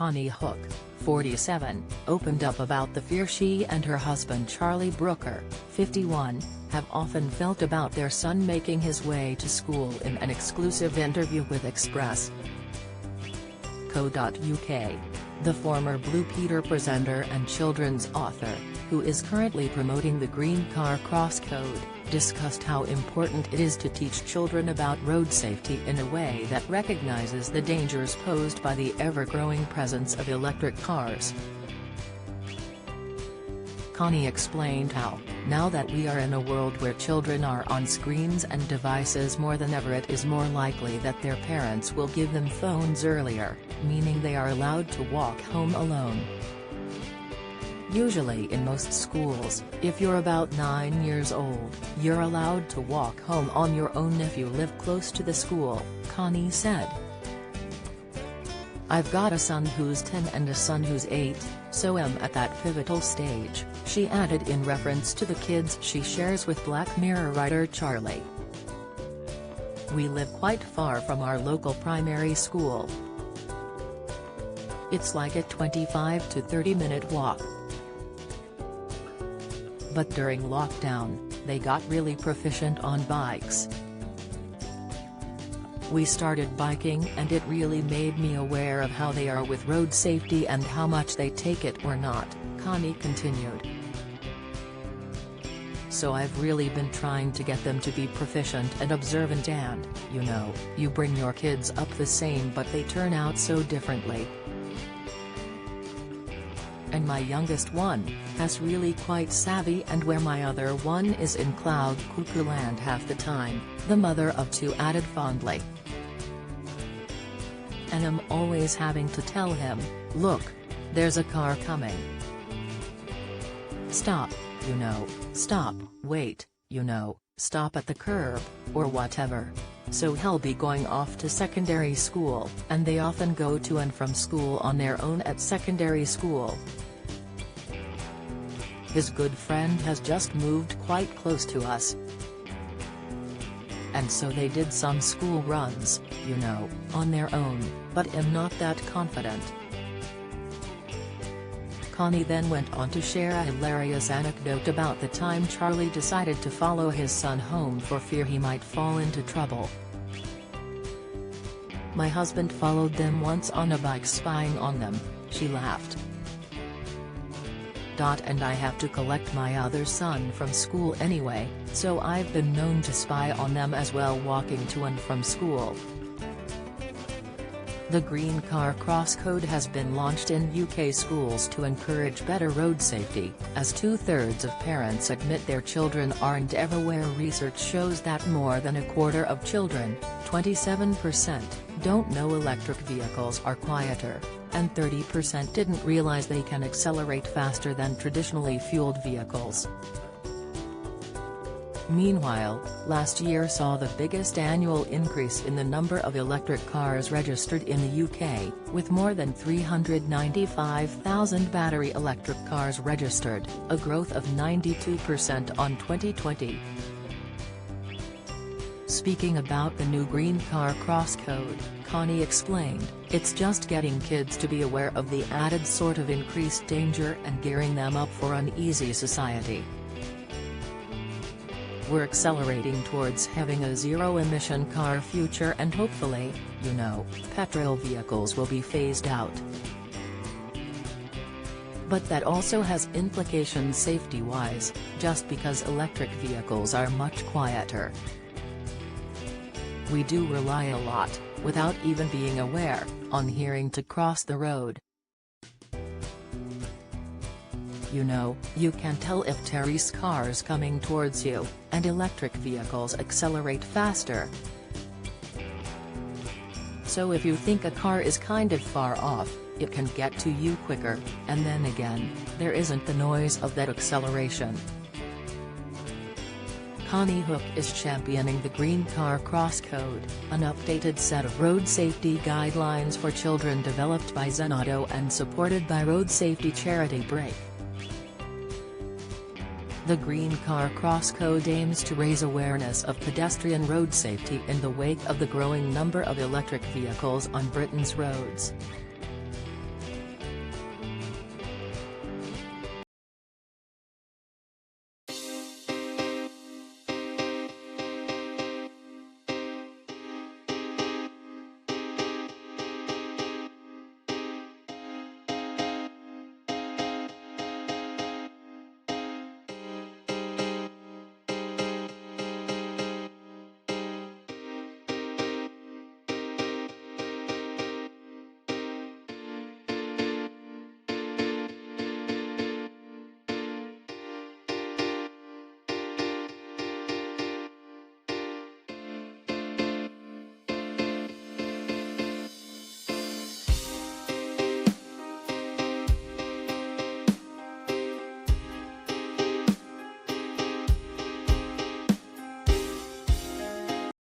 Konnie Huq, 47, opened up about the fear she and her husband Charlie Brooker, 51, have often felt about their son making his way to school in an exclusive interview with Express.co.uk. The former Blue Peter presenter and children's author, who is currently promoting the Green Car Cross Code, discussed how important it is to teach children about road safety in a way that recognizes the dangers posed by the ever-growing presence of electric cars. Konnie explained how, now that we are in a world where children are on screens and devices more than ever, it is more likely that their parents will give them phones earlier, meaning they are allowed to walk home alone. Usually in most schools, if you're about 9 years old, you're allowed to walk home on your own if you live close to the school, Konnie said. I've got a son who's 10 and a son who's 8, so I'm at that pivotal stage, she added in reference to the kids she shares with Black Mirror writer Charlie. We live quite far from our local primary school. It's like a 25 to 30-minute walk. But during lockdown, they got really proficient on bikes. We started biking and it really made me aware of how they are with road safety and how much they take it or not, Konnie continued. So I've really been trying to get them to be proficient and observant and, you bring your kids up the same but they turn out so differently. And my youngest one has really quite savvy, and where my other one is in cloud cuckoo land half the time, the mother of two added fondly. And I'm always having to tell him, look, there's a car coming. Stop, stop, wait, stop at the curb, or whatever. So he'll be going off to secondary school, and they often go to and from school on their own at secondary school. His good friend has just moved quite close to us. And so they did some school runs, on their own, but I'm not that confident. Konnie then went on to share a hilarious anecdote about the time Charlie decided to follow his son home for fear he might fall into trouble. My husband followed them once on a bike spying on them, she laughed. And I have to collect my other son from school anyway, so I've been known to spy on them as well walking to and from school. The Green Car Cross Code has been launched in UK schools to encourage better road safety, as 2/3 of parents admit their children aren't everywhere. Research shows that more than a quarter of children, 27%, don't know electric vehicles are quieter, and 30% didn't realize they can accelerate faster than traditionally fueled vehicles. Meanwhile, last year saw the biggest annual increase in the number of electric cars registered in the UK, with more than 395,000 battery electric cars registered, a growth of 92% on 2020. Speaking about the new Green Car Cross Code, Konnie explained, it's just getting kids to be aware of the added sort of increased danger and gearing them up for an easy society. We're accelerating towards having a zero-emission car future, and hopefully, petrol vehicles will be phased out. But that also has implications safety-wise, just because electric vehicles are much quieter. We do rely a lot, without even being aware, on hearing to cross the road. You can tell if Terry's car's coming towards you, and electric vehicles accelerate faster. So if you think a car is kind of far off, it can get to you quicker, and then again, there isn't the noise of that acceleration. Konnie Huq is championing the Green Car Cross Code, an updated set of road safety guidelines for children developed by Zenauto and supported by road safety charity Break. The Green Car Cross Code aims to raise awareness of pedestrian road safety in the wake of the growing number of electric vehicles on Britain's roads.